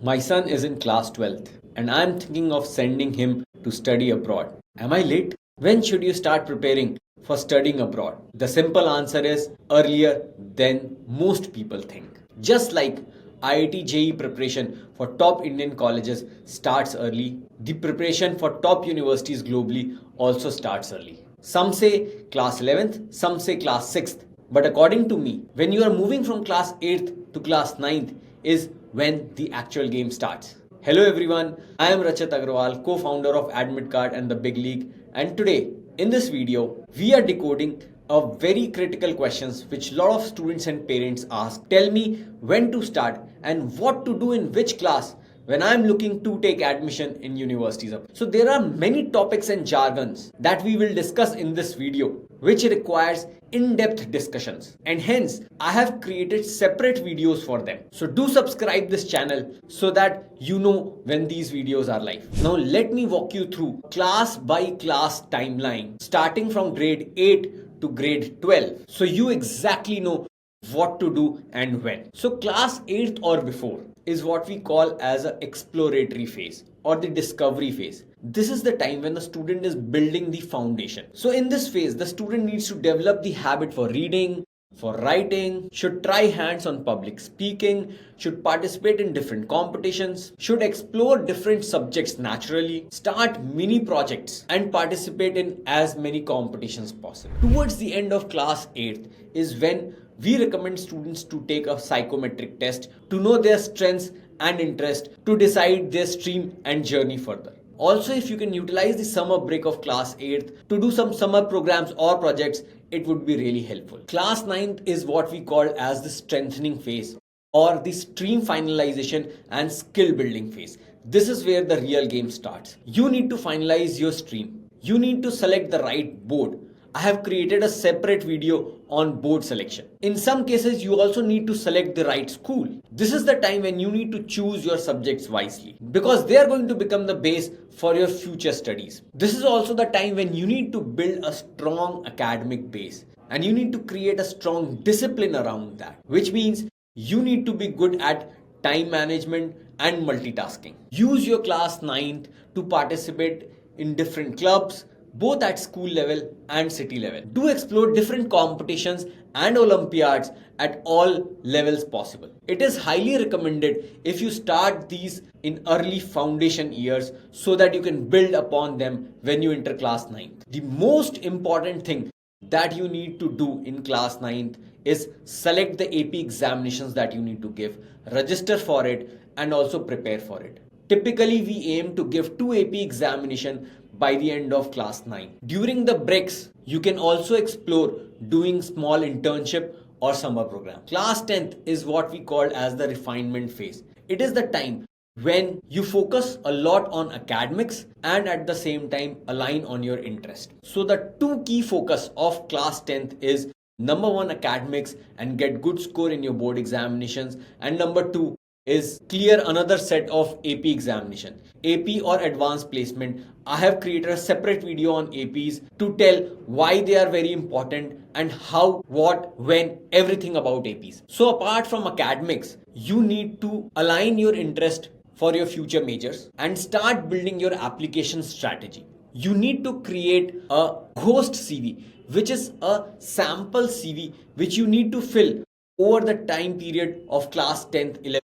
My son is in class 12th and I am thinking of sending him to study abroad. Am I late? When should you start preparing for studying abroad? The simple answer is earlier than most people think. Just like IIT JEE preparation for top Indian colleges starts early, the preparation for top universities globally also starts early. Some say class 11th, some say class 6th. But according to me, when you are moving from class 8th to class 9th is when the actual game starts. Hello everyone, I am Rachit Agrawal, co-founder of AdmitCard and the Big League, and today in this video we are decoding a very critical questions which a lot of students and parents ask. Tell me when to start and what to do in which class when I'm looking to take admission in universities. So there are many topics and jargons that we will discuss in this video which requires in-depth discussions, and hence I have created separate videos for them. So do subscribe this channel so that you know when these videos are live. Now let me walk you through class by class timeline starting from grade 8 to grade 12 so you exactly know what to do and when. So class 8th or before is what we call as an exploratory phase or the discovery phase. This is the time when the student is building the foundation. So in this phase, the student needs to develop the habit for reading, for writing, should try hands on public speaking, should participate in different competitions, should explore different subjects naturally, start mini projects and participate in as many competitions possible. Towards the end of class 8th is when we recommend students to take a psychometric test to know their strengths and interest to decide their stream and journey further. Also, if you can utilize the summer break of class 8th to do some summer programs or projects, it would be really helpful. Class 9th is what we call as the strengthening phase or the stream finalization and skill building phase. This is where the real game starts. You need to finalize your stream. You need to select the right board. I have created a separate video on board selection. In some cases, you also need to select the right school. This is the time when you need to choose your subjects wisely because they are going to become the base for your future studies. This is also the time when you need to build a strong academic base and you need to create a strong discipline around that, which means you need to be good at time management and multitasking. Use your class 9th to participate in different clubs, both at school level and city level. Do explore different competitions and Olympiads at all levels possible. It is highly recommended if you start these in early foundation years so that you can build upon them when you enter class 9th. The most important thing that you need to do in class 9th is select the AP examinations that you need to give, register for it and also prepare for it. Typically, we aim to give 2 AP examination by the end of class 9. During the breaks, you can also explore doing small internship or summer program. Class 10th is what we call as the refinement phase. It is the time when you focus a lot on academics and at the same time align on your interest. So the two key focus of class 10th is number 1 academics and get good score in your board examinations, and number 2 is clear another set of AP examination, AP or advanced placement. I have created a separate video on APs to tell why they are very important and how, what, when, everything about APs. So apart from academics, you need to align your interest for your future majors and start building your application strategy. You need to create a ghost CV, which is a sample CV which you need to fill over the time period of class 10th, 11th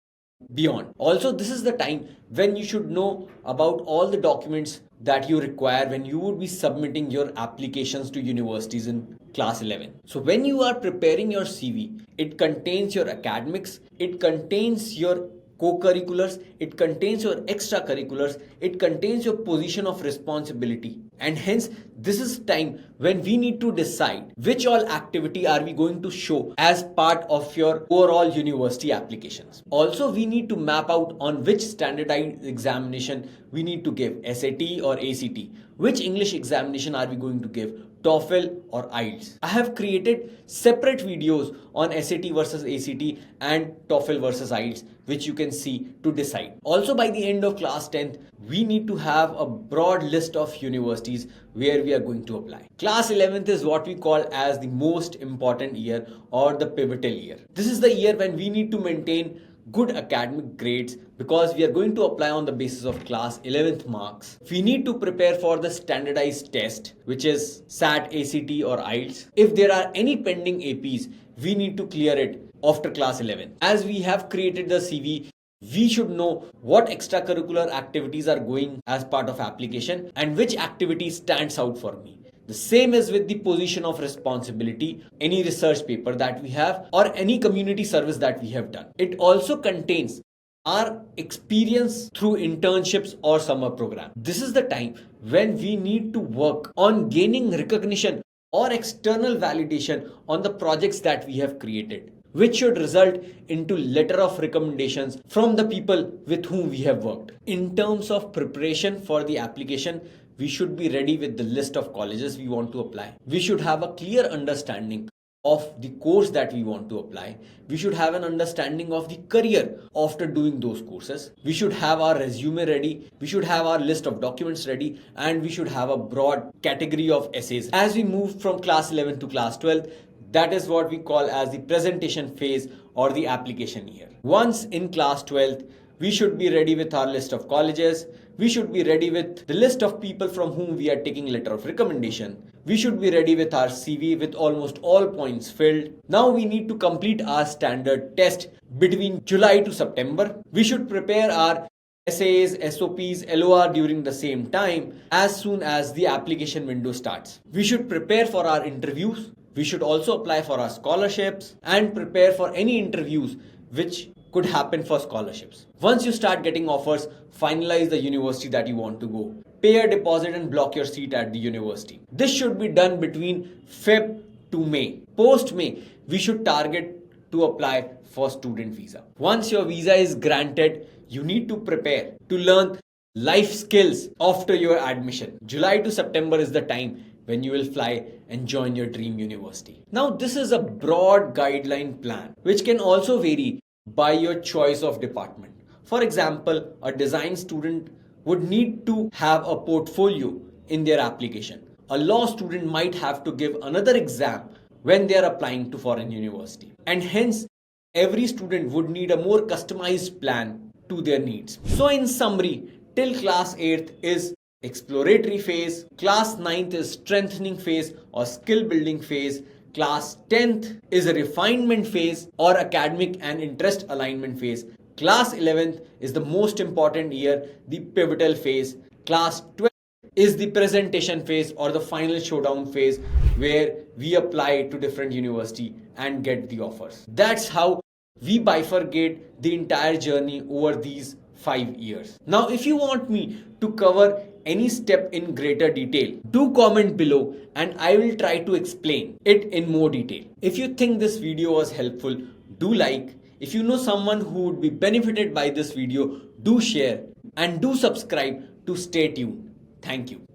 beyond. Also, this is the time when you should know about all the documents that you require when you would be submitting your applications to universities in class 11. So when you are preparing your CV, it contains your academics, it contains your co-curriculars, it contains your extracurriculars, it contains your position of responsibility, and hence this is time when we need to decide which all activity are we going to show as part of your overall university applications. Also, we need to map out on which standardized examination we need to give, SAT or ACT, which English examination are we going to give, TOEFL or IELTS. I have created separate videos on SAT versus ACT and TOEFL versus IELTS which you can see to decide. Also, by the end of class 10th, we need to have a broad list of universities where we are going to apply. Class 11th is what we call as the most important year or the pivotal year. This is the year when we need to maintain good academic grades because we are going to apply on the basis of class 11th marks. We need to prepare for the standardized test, which is SAT, ACT or IELTS. If there are any pending APs, we need to clear it after class 11. As we have created the CV, we should know what extracurricular activities are going as part of application and which activity stands out for me. The same is with the position of responsibility, any research paper that we have or any community service that we have done. It also contains our experience through internships or summer program. This is the time when we need to work on gaining recognition or external validation on the projects that we have created, which should result into letter of recommendations from the people with whom we have worked. In terms of preparation for the application, we should be ready with the list of colleges we want to apply. We should have a clear understanding of the course that we want to apply. We should have an understanding of the career after doing those courses. We should have our resume ready. We should have our list of documents ready, and we should have a broad category of essays. As we move from class 11 to class 12, that is what we call as the presentation phase or the application year. Once in class 12th, we should be ready with our list of colleges. We should be ready with the list of people from whom we are taking letter of recommendation. We should be ready with our CV with almost all points filled. Now we need to complete our standard test between July to September. We should prepare our essays, SOPs, LOR during the same time as soon as the application window starts. We should prepare for our interviews. We should also apply for our scholarships and prepare for any interviews which could happen for scholarships. Once you start getting offers, finalize the university that you want to go. Pay a deposit and block your seat at the university. This should be done between Feb to May. Post May, we should target to apply for student visa. Once your visa is granted, you need to prepare to learn life skills after your admission. July to September is the time when you will fly and join your dream university. Now, this is a broad guideline plan which can also vary by your choice of department. For example, a design student would need to have a portfolio in their application. A law student might have to give another exam when they are applying to foreign university. And hence, every student would need a more customized plan to their needs. So in summary, till class 8th is exploratory phase, class 9th is strengthening phase or skill building phase, class 10th is a refinement phase or academic and interest alignment phase, class 11th is the most important year, the pivotal phase, class 12th is the presentation phase or the final showdown phase where we apply to different university and get the offers. That's how we bifurcate the entire journey over these 5 years. Now, if you want me to cover any step in greater detail, do comment below and I will try to explain it in more detail. If you think this video was helpful, do like. If you know someone who would be benefited by this video, do share and do subscribe to stay tuned. Thank you.